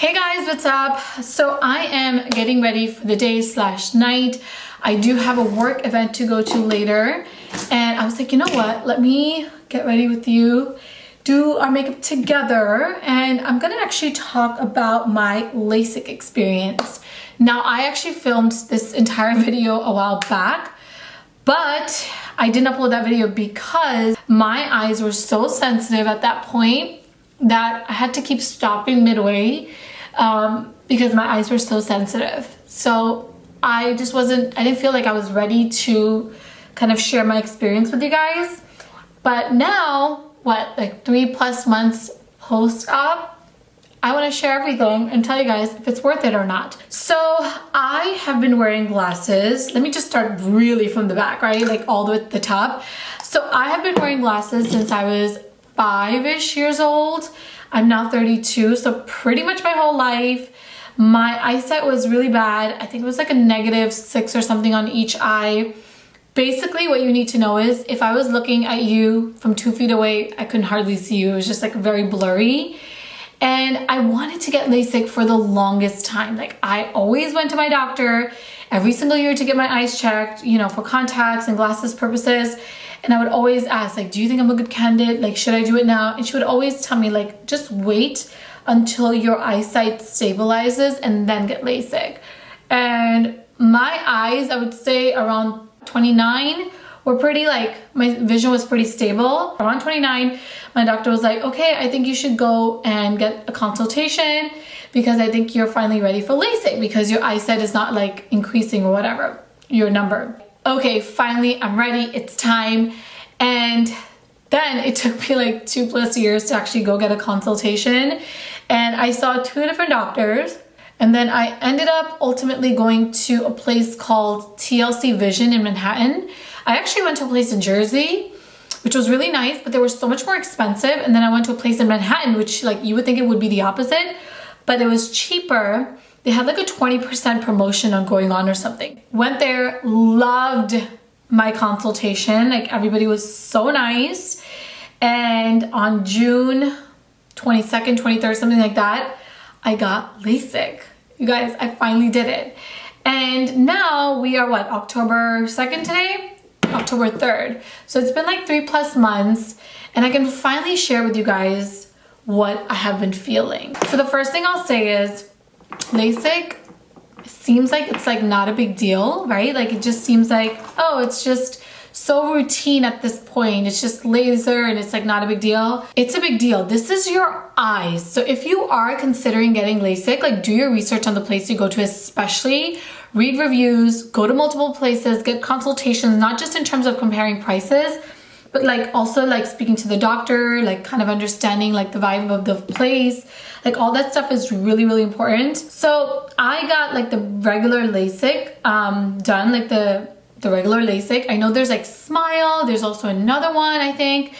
Hey guys, what's up? So I am getting ready for the day slash night. I do have a work event to go to later, and I was like, you know what? Let me get ready with you, do our makeup together, and I'm gonna actually talk about my LASIK experience. Now, I actually filmed this entire video a while back, but I didn't upload that video because my eyes were so sensitive at that point that I had to keep stopping midway because my eyes were so sensitive. So I didn't feel like I was ready to kind of share my experience with you guys. But now, like 3+ months post-op, I want to share everything and tell you guys if it's worth it or not. So I have been wearing glasses. Let me just start really from the back, right? Like all the way at the top. So I have been wearing glasses since I was 5-ish years old. I'm now 32, so pretty much my whole life. My eyesight was really bad. I think it was like a -6 or something on each eye. Basically, what you need to know is if I was looking at you from 2 feet away, I couldn't hardly see you. It was just like very blurry. And I wanted to get LASIK for the longest time. Like I always went to my doctor every single year to get my eyes checked, you know, for contacts and glasses purposes. And I would always ask, like, do you think I'm a good candidate? Like, should I do it now? And she would always tell me, like, just wait until your eyesight stabilizes and then get LASIK. And my eyes, I would say around 29, were pretty, like, my vision was pretty stable. Around 29, my doctor was like, okay, I think you should go and get a consultation because I think you're finally ready for LASIK because your eyesight is not, like, increasing or whatever, your number. Okay, finally, I'm ready, it's time. And then it took me like 2+ years to actually go get a consultation. And I saw 2 different doctors. And then I ended up ultimately going to a place called TLC Vision in Manhattan. I actually went to a place in Jersey, which was really nice, but they were so much more expensive. And then I went to a place in Manhattan, which like you would think it would be the opposite, but it was cheaper. They had like a 20% promotion on going on or something. Went there, loved my consultation. Like everybody was so nice. And on June 22nd, 23rd, something like that, I got LASIK. You guys, I finally did it. And now we are what, October 2nd today? October 3rd. So it's been like 3+ months and I can finally share with you guys what I have been feeling. So the first thing I'll say is LASIK seems like it's like not a big deal, right? Like it just seems like, oh, it's just so routine at this point. It's just laser and it's like not a big deal. It's a big deal. This is your eyes. So if you are considering getting LASIK, like do your research on the place you go to, especially read reviews, go to multiple places, get consultations, not just in terms of comparing prices, but like also like speaking to the doctor, like kind of understanding like the vibe of the place. Like all that stuff is really, really important. So I got like the regular LASIK done, like the regular LASIK. I know there's like Smile, there's also another one, I think.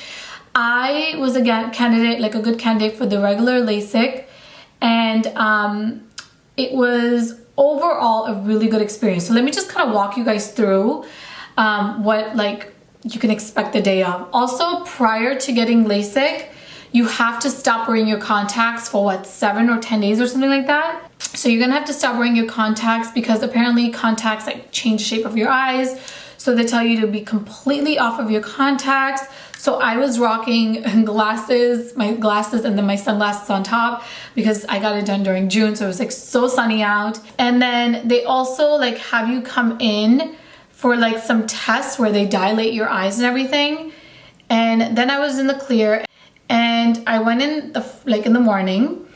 I was a good candidate for the regular LASIK, and it was overall a really good experience. So let me just kind of walk you guys through what like you can expect the day of. Also, prior to getting LASIK, you have to stop wearing your contacts for what, 7 or 10 days or something like that. So you're gonna have to stop wearing your contacts because apparently contacts like change the shape of your eyes. So they tell you to be completely off of your contacts. So I was rocking glasses, my glasses and then my sunglasses on top because I got it done during June. So it was like so sunny out. And then they also like have you come in for like some tests where they dilate your eyes and everything. And then I was in the clear. And I went in in the morning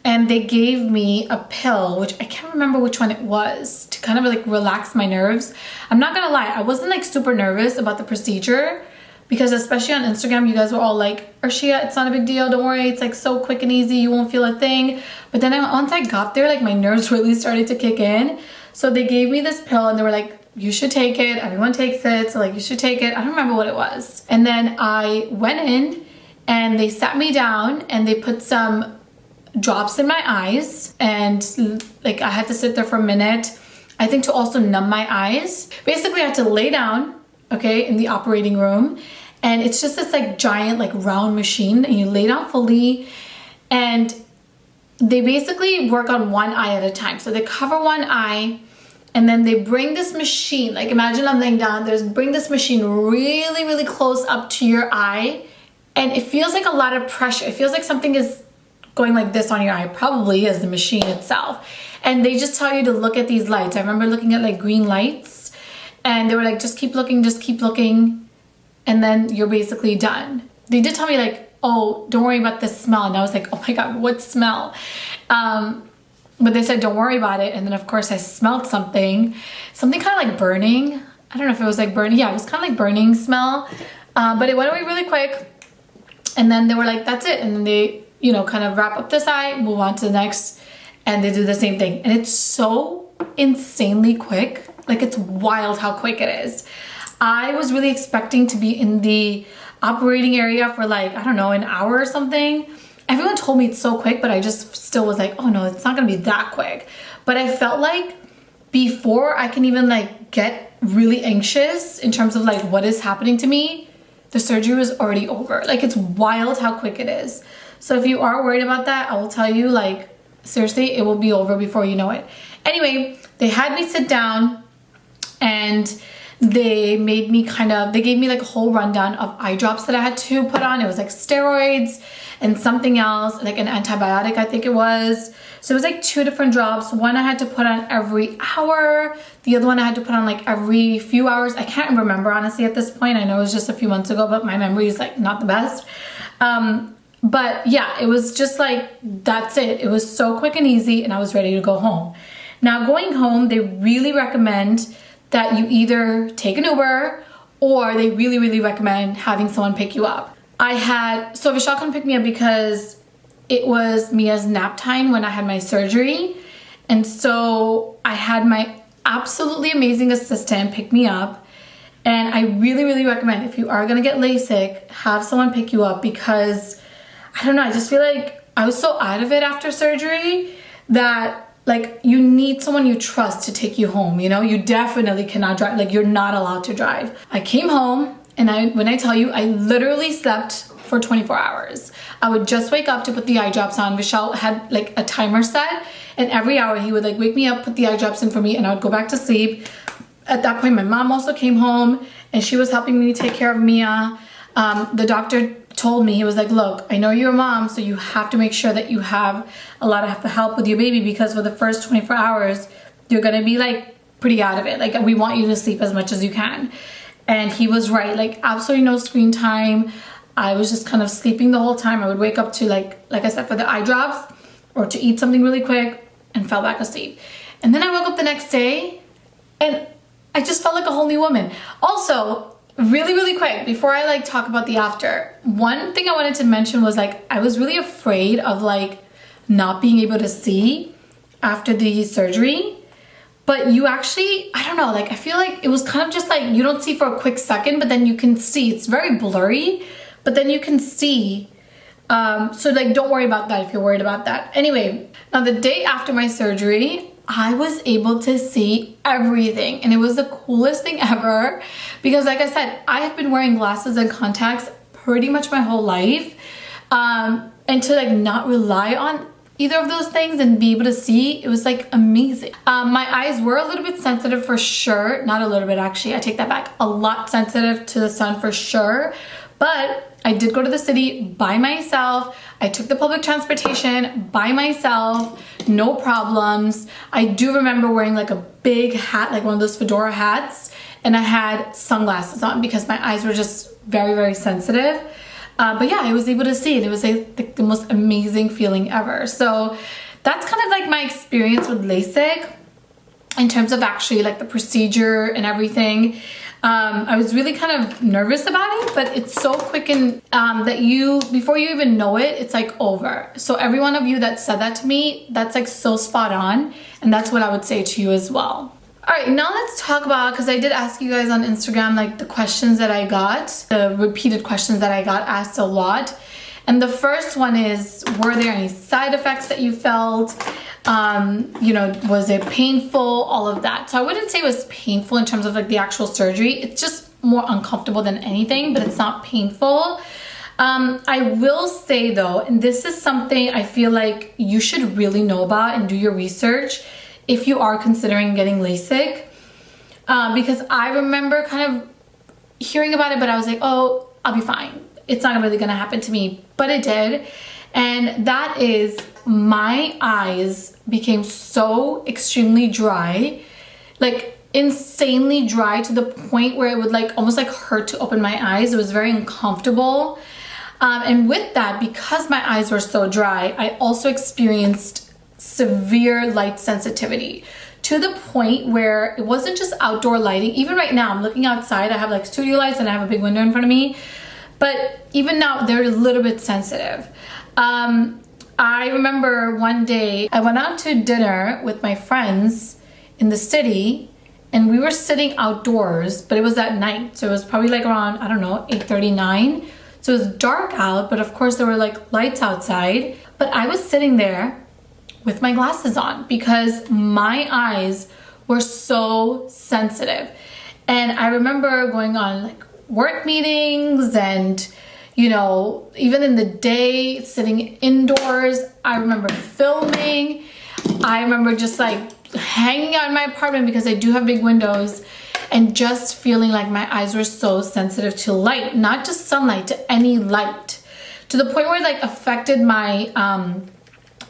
and they gave me a pill, which I can't remember which one it was, to kind of like relax my nerves. I'm not gonna lie, I wasn't like super nervous about the procedure because especially on Instagram, you guys were all like, Arshia, it's not a big deal, don't worry, it's like so quick and easy, you won't feel a thing. But then once I got there, like my nerves really started to kick in. So they gave me this pill and they were like, you should take it, everyone takes it, so like you should take it. I don't remember what it was. And then I went in and they sat me down and they put some drops in my eyes and like I had to sit there for a minute, I think to also numb my eyes. Basically I had to lay down, okay, in the operating room, and it's just this like giant like round machine and you lay down fully and they basically work on one eye at a time. So they cover one eye, and then they bring this machine, like imagine I'm laying down, bring this machine really, really close up to your eye, and it feels like a lot of pressure. It feels like something is going like this on your eye, probably is the machine itself. And they just tell you to look at these lights. I remember looking at like green lights, and they were like, just keep looking, and then you're basically done. They did tell me like, oh, don't worry about the smell. And I was like, oh my God, what smell? But they said, don't worry about it. And then of course I smelled something kind of like burning. I don't know if it was like burning. Yeah, it was kind of like burning smell. But it went away really quick. And then they were like, that's it. And then they, you know, kind of wrap up this eye, move on to the next, and they do the same thing. And it's so insanely quick. Like, it's wild how quick it is. I was really expecting to be in the operating area for like, I don't know, an hour or something. Everyone told me it's so quick, but I just still was like, oh no, it's not gonna be that quick. But I felt like before I can even like get really anxious in terms of like what is happening to me, the surgery was already over. Like, it's wild how quick it is. So if you are worried about that, I will tell you, like, seriously, it will be over before you know it. Anyway, they had me sit down, and they made me they gave me like a whole rundown of eye drops that I had to put on. It was like steroids and something else, like an antibiotic, I think it was. So it was like 2 different drops. One I had to put on every hour. The other one I had to put on like every few hours. I can't remember honestly at this point. I know it was just a few months ago, but my memory is like not the best. But yeah, it was just like, that's it. It was so quick and easy, and I was ready to go home. Now going home, they really recommend that you either take an Uber, or they really, really recommend having someone pick you up. So Vishal couldn't pick me up because it was Mia's nap time when I had my surgery. And so I had my absolutely amazing assistant pick me up. And I really, really recommend, if you are gonna get LASIK, have someone pick you up, because I don't know, I just feel like I was so out of it after surgery that like, you need someone you trust to take you home, you know? You definitely cannot drive, like, you're not allowed to drive. I came home, and when I tell you, I literally slept for 24 hours. I would just wake up to put the eye drops on. Vishal had like a timer set, and every hour he would like wake me up, put the eye drops in for me, and I would go back to sleep. At that point, my mom also came home, and she was helping me take care of Mia. The doctor told me, he was like, look, I know you're a mom, so you have to make sure that you have a lot of help with your baby, because for the first 24 hours, you're gonna be like pretty out of it. Like, we want you to sleep as much as you can. And he was right, like absolutely no screen time. I was just kind of sleeping the whole time. I would wake up to like I said, for the eye drops or to eat something really quick, and fell back asleep. And then I woke up the next day, and I just felt like a whole new woman. Also, really, really quick, before I like talk about the after, one thing I wanted to mention was like, I was really afraid of like not being able to see after the surgery. But you actually, I don't know, like I feel like it was kind of just like, you don't see for a quick second, but then you can see. It's very blurry, but then you can see. So like, don't worry about that if you're worried about that. Anyway, now the day after my surgery, I was able to see everything, and it was the coolest thing ever, because like I said, I have been wearing glasses and contacts pretty much my whole life, and to like not rely on either of those things and be able to see, it was like amazing. My eyes were a little bit sensitive for sure, not a little bit actually, I take that back, a lot sensitive to the sun for sure, but I did go to the city by myself. I took the public transportation by myself, no problems. I do remember wearing like a big hat, like one of those fedora hats, and I had sunglasses on because my eyes were just very, very sensitive. But yeah, I was able to see, and it was like the most amazing feeling ever. So that's kind of like my experience with LASIK in terms of actually like the procedure and everything. I was really kind of nervous about it, but it's so quick, and that before you even know it, it's like over. So every one of you that said that to me, that's like so spot on, and that's what I would say to you as well. All right, now let's talk about, because I did ask you guys on Instagram, like the questions that I got, the repeated questions that I got asked a lot. And the first one is, were there any side effects that you felt? You know, was it painful? All of that. So I wouldn't say it was painful in terms of like the actual surgery. It's just more uncomfortable than anything, but it's not painful. I will say though, and this is something I feel like you should really know about and do your research if you are considering getting LASIK, because I remember kind of hearing about it, but I was like, oh, I'll be fine. It's not really gonna happen to me, but it did. And that is, my eyes became so extremely dry, like insanely dry, to the point where it would like almost like hurt to open my eyes. It was very uncomfortable. And with that, because my eyes were so dry, I also experienced severe light sensitivity, to the point where it wasn't just outdoor lighting. Even right now, I'm looking outside, I have like studio lights and I have a big window in front of me, but even now they're a little bit sensitive. I remember one day I went out to dinner with my friends in the city, and we were sitting outdoors, but it was at night, so it was probably like around, I don't know, 8:39. So it was dark out, but of course there were like lights outside. But I was sitting there with my glasses on because my eyes were so sensitive. And I remember going on like work meetings and, you know, even in the day, sitting indoors. I remember filming. I remember just like hanging out in my apartment because I do have big windows, and just feeling like my eyes were so sensitive to light, not just sunlight, to any light, to the point where it like affected my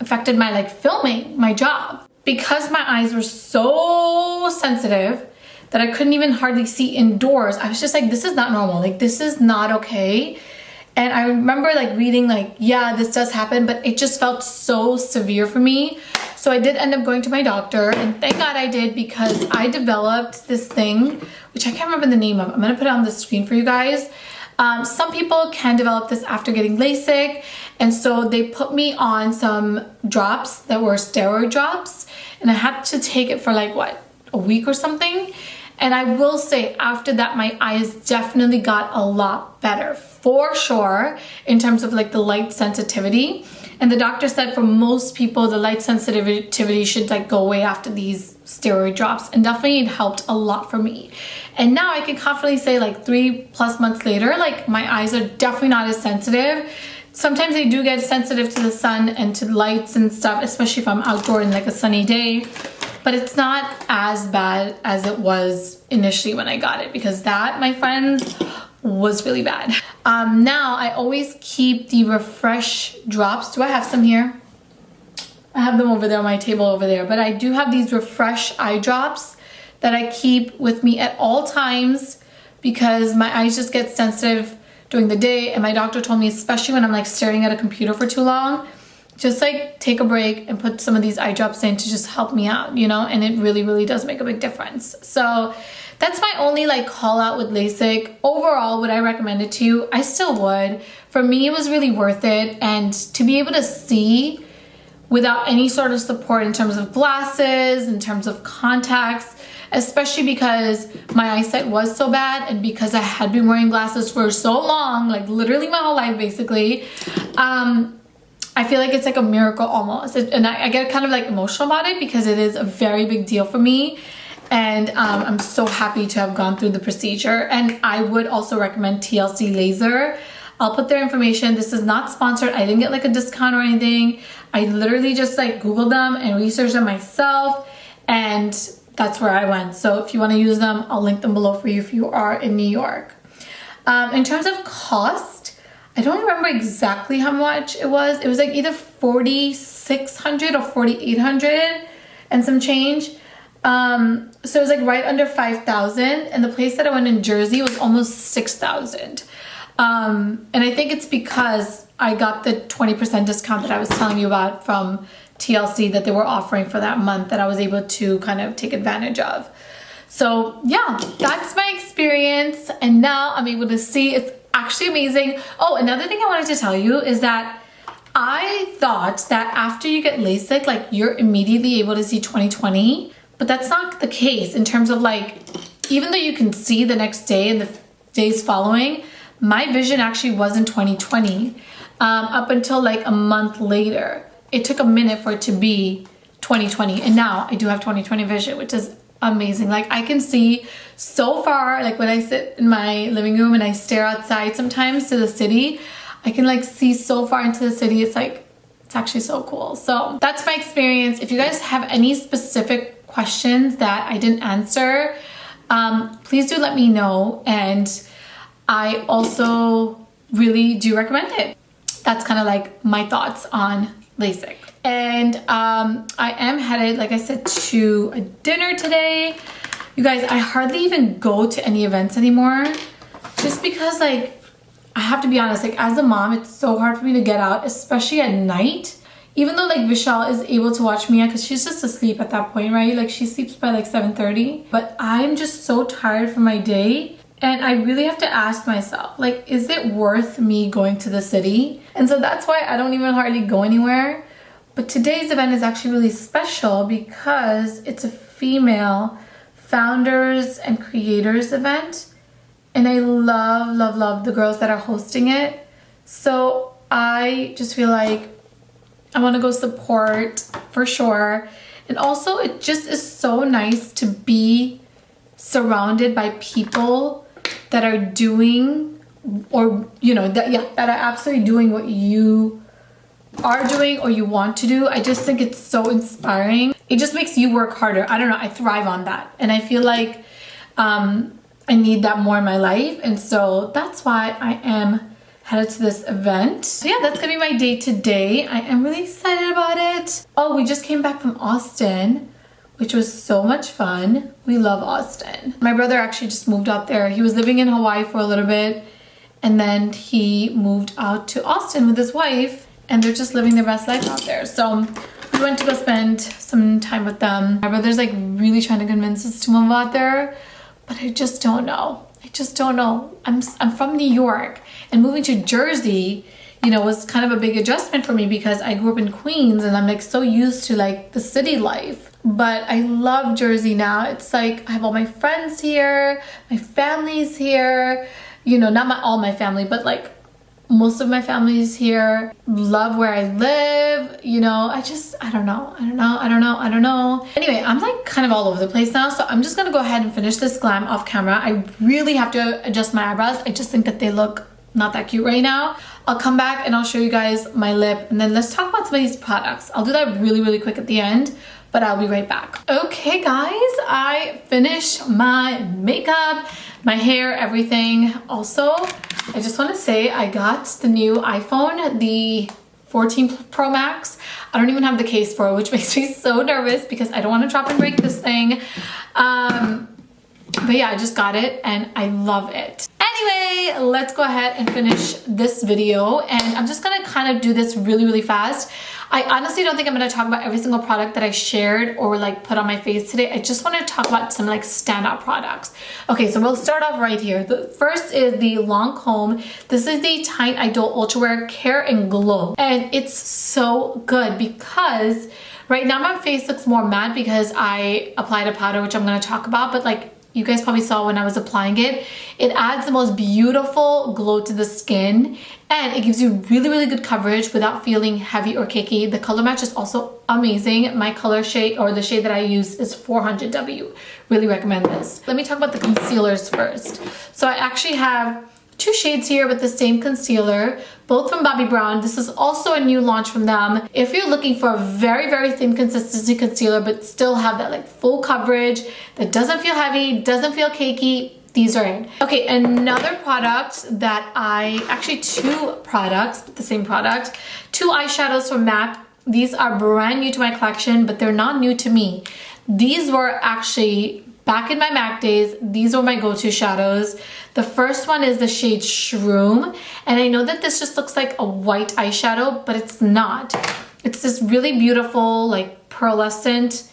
like filming, my job, because my eyes were so sensitive that I couldn't even hardly see indoors. I was just like, this is not normal, like this is not okay. And I remember like reading like, yeah, this does happen, but it just felt so severe for me. So I did end up going to my doctor, and thank God I did, because I developed this thing, which I can't remember the name of. I'm gonna put it on the screen for you guys. Some people can develop this after getting LASIK, and so they put me on some drops that were steroid drops, and I had to take it for like, what, a week or something. And I will say after that, my eyes definitely got a lot better, for sure, in terms of like the light sensitivity. And the doctor said for most people, the light sensitivity should like go away after these steroid drops, and definitely it helped a lot for me. And now I can confidently say, like 3+ months later, like my eyes are definitely not as sensitive. Sometimes they do get sensitive to the sun and to lights and stuff, especially if I'm outdoor in like a sunny day, but it's not as bad as it was initially when I got it, because that, my friends, was really bad. Now I always keep the Refresh drops. Do I have some here? I have them over there on my table over there, but I do have these Refresh eye drops that I keep with me at all times, because my eyes just get sensitive during the day, and my doctor told me, especially when I'm like staring at a computer for too long, just like take a break and put some of these eye drops in to just help me out, you know, and it really, really does make a big difference. So that's my only like call out with LASIK. Overall, would I recommend it to you? I still would. For me, it was really worth it. And to be able to see without any sort of support in terms of glasses, in terms of contacts, especially because my eyesight was so bad, and because I had been wearing glasses for so long, like literally my whole life basically, I feel like it's like a miracle almost. And I get kind of like emotional about it, because it is a very big deal for me. And I'm so happy to have gone through the procedure. And I would also recommend TLC Laser. I'll put their information. This is not sponsored. I didn't get like a discount or anything. I literally just like Googled them and researched them myself, and that's where I went. So if you want to use them, I'll link them below for you if you are in New York. In terms of cost, I don't remember exactly how much it was. It was like either $4,600 or $4,800 and some change. So it was like right under 5,000, and the place that I went in Jersey was almost 6,000. And I think it's because I got the 20% discount that I was telling you about from TLC that they were offering for that month, that I was able to kind of take advantage of. So yeah, that's my experience, and now I'm able to see. It's actually amazing. Oh, another thing I wanted to tell you is that I thought that after you get LASIK, like you're immediately able to see 20/20. But that's not the case, in terms of like, even though you can see the next day and the days following, my vision actually wasn't 20/20 up until like a month later. It took a minute for it to be 20/20, and now I do have 20/20 vision, which is amazing. Like I can see so far, like when I sit in my living room and I stare outside sometimes to the city, I can like see so far into the city. It's like, it's actually so cool. So that's my experience. If you guys have any specific questions that I didn't answer, please do let me know. And I also really do recommend it. That's kind of like my thoughts on LASIK. And I am headed, like I said, to a dinner today. You guys, I hardly even go to any events anymore, just because like, I have to be honest, like as a mom, it's so hard for me to get out, especially at night. Even though like Vishal is able to watch Mia because she's just asleep at that point, right? Like she sleeps by like 7:30. But I'm just so tired from my day. And I really have to ask myself, like, is it worth me going to the city? And so that's why I don't even hardly go anywhere. But today's event is actually really special because it's a female founders and creators event. And I love, love, love the girls that are hosting it. So I just feel like I want to go support for sure. And also it just is so nice to be surrounded by people that are doing, or you know, that are absolutely doing what you are doing or you want to do. I just think it's so inspiring. It just makes you work harder. I don't know, I thrive on that. And I feel like I need that more in my life. And so that's why I am headed to this event. So yeah, that's gonna be my day today. I am really excited about it. Oh, we just came back from Austin, which was so much fun. We love Austin. My brother actually just moved out there. He was living in Hawaii for a little bit, and then he moved out to Austin with his wife, and they're just living their best life out there. So we went to go spend some time with them. My brother's like really trying to convince us to move out there, but I just don't know. I just don't know. I'm from New York, and moving to Jersey, you know, was kind of a big adjustment for me because I grew up in Queens and I'm like so used to like the city life. But I love Jersey now. It's like I have all my friends here, my family's here, you know, not all my family, but like most of my family's here. Love where I live, you know. I don't know. Anyway, I'm like kind of all over the place now, so I'm just gonna go ahead and finish this glam off camera. I really have to adjust my eyebrows. I just think that they look not that cute right now. I'll come back and I'll show you guys my lip, and then let's talk about some of these products. I'll do that really, really quick at the end, but I'll be right back. Okay guys, I finished my makeup, my hair, everything. Also, I just want to say I got the new iPhone, the 14 Pro Max. I don't even have the case for it, which makes me so nervous because I don't want to drop and break this thing. But yeah, I just got it and I love it. Anyway, let's go ahead and finish this video, and I'm just gonna kind of do this really, really fast. I honestly don't think I'm gonna talk about every single product that I shared or like put on my face today. I just want to talk about some like standout products. Okay, so we'll start off right here. The first is the Lancome. This is the Teint Idole Ultra Wear Care and Glow, and it's so good because right now my face looks more matte because I applied a powder, which I'm gonna talk about, but like you guys probably saw when I was applying it, it adds the most beautiful glow to the skin, and it gives you really, really good coverage without feeling heavy or cakey. The color match is also amazing. My color shade, or the shade that I use, is 400W. Really recommend this. Let me talk about the concealers first. So I actually have two shades here with the same concealer, both from Bobbi Brown. This is also a new launch from them. If you're looking for a very, very thin consistency concealer but still have that like full coverage that doesn't feel heavy, doesn't feel cakey, these are it. Okay, another product that actually two products, the same product, two eyeshadows from MAC. These are brand new to my collection, but they're not new to me. These were actually back in my MAC days. These were my go-to shadows. The first one is the shade Shroom, and I know that this just looks like a white eyeshadow, but it's not. It's this really beautiful like pearlescent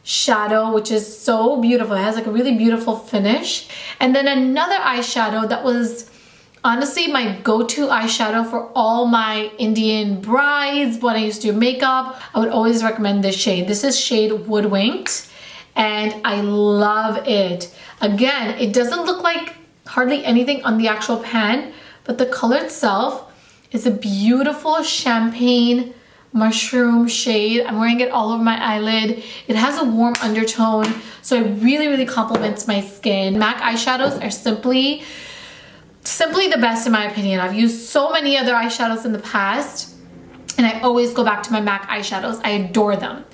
shadow, which is so beautiful. It has like a really beautiful finish. And then another eyeshadow that was honestly my go-to eyeshadow for all my Indian brides when I used to do makeup. I would always recommend this shade. This is shade Woodwinked, and I love it. Again, it doesn't look like hardly anything on the actual pan, but the color itself is a beautiful champagne mushroom shade. I'm wearing it all over my eyelid. It has a warm undertone, so it really, really complements my skin. MAC eyeshadows are simply simply the best in my opinion. I've used so many other eyeshadows in the past, and I always go back to my MAC eyeshadows. I adore them.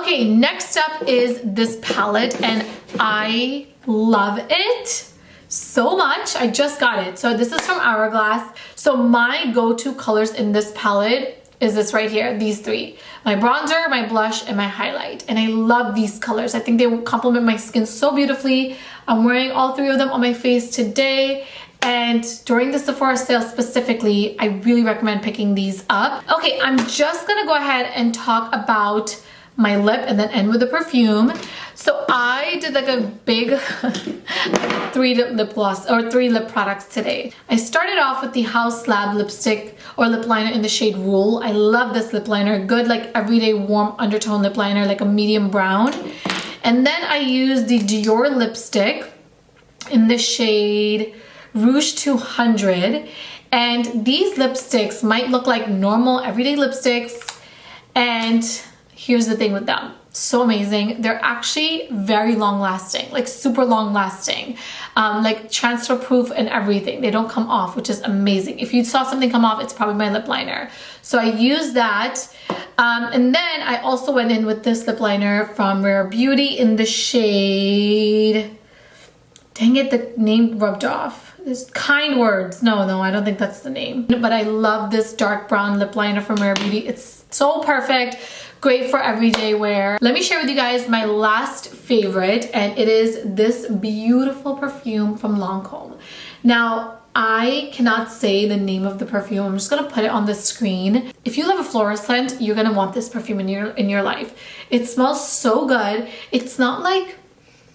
Okay, next up is this palette, and I love it so much. I just got it. So this is from Hourglass. So my go-to colors in this palette is this right here, these three. My bronzer, my blush, and my highlight. And I love these colors. I think they will complement my skin so beautifully. I'm wearing all three of them on my face today. And during the Sephora sale specifically, I really recommend picking these up. Okay, I'm just gonna go ahead and talk about my lip and then end with the perfume. So I did like a big 3 lip gloss or 3 lip products today. I started off with the Haus Lab lipstick or lip liner in the shade Rule. I love this lip liner, good like everyday warm undertone lip liner, like a medium brown. And then I used the Dior lipstick in the shade Rouge 200. And these lipsticks might look like normal everyday lipsticks, and here's the thing with them. So amazing. They're actually very long lasting, like super long lasting, like transfer proof and everything. They don't come off, which is amazing. If you saw something come off, it's probably my lip liner. So I used that. And then I also went in with this lip liner from Rare Beauty in the shade, dang it, the name rubbed off. This Kind Words. No, I don't think that's the name. But I love this dark brown lip liner from Rare Beauty. It's so perfect. Great for everyday wear. Let me share with you guys my last favorite, and it is this beautiful perfume from Lancome. Now, I cannot say the name of the perfume. I'm just gonna put it on the screen. If you love a floral scent, you're gonna want this perfume in your life. It smells so good. It's not like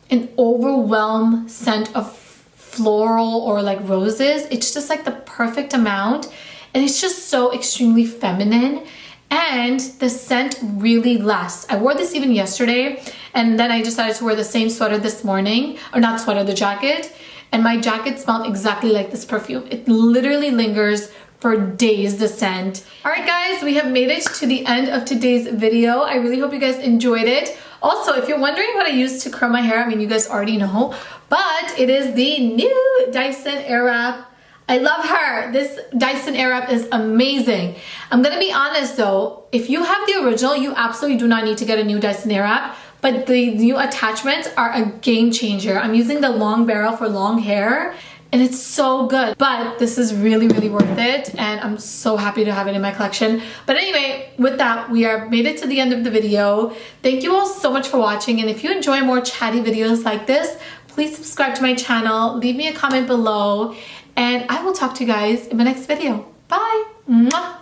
an overwhelmed scent of floral or like roses. It's just like the perfect amount, and it's just so extremely feminine. And the scent really lasts. I wore this even yesterday, and then I decided to wear the same sweater this morning, or not sweater, the jacket, and my jacket smelled exactly like this perfume. It literally lingers for days, the scent. All right guys, we have made it to the end of today's video. I really hope you guys enjoyed it. Also, if you're wondering what I use to curl my hair, I mean, you guys already know, but it is the new Dyson Airwrap. I love her. This Dyson Airwrap is amazing. I'm gonna be honest though, if you have the original, you absolutely do not need to get a new Dyson Airwrap, but the new attachments are a game changer. I'm using the long barrel for long hair, and it's so good. But this is really, really worth it, and I'm so happy to have it in my collection. But anyway, with that, we are made it to the end of the video. Thank you all so much for watching, and if you enjoy more chatty videos like this, please subscribe to my channel, leave me a comment below, and I will talk to you guys in my next video. Bye! Mwah.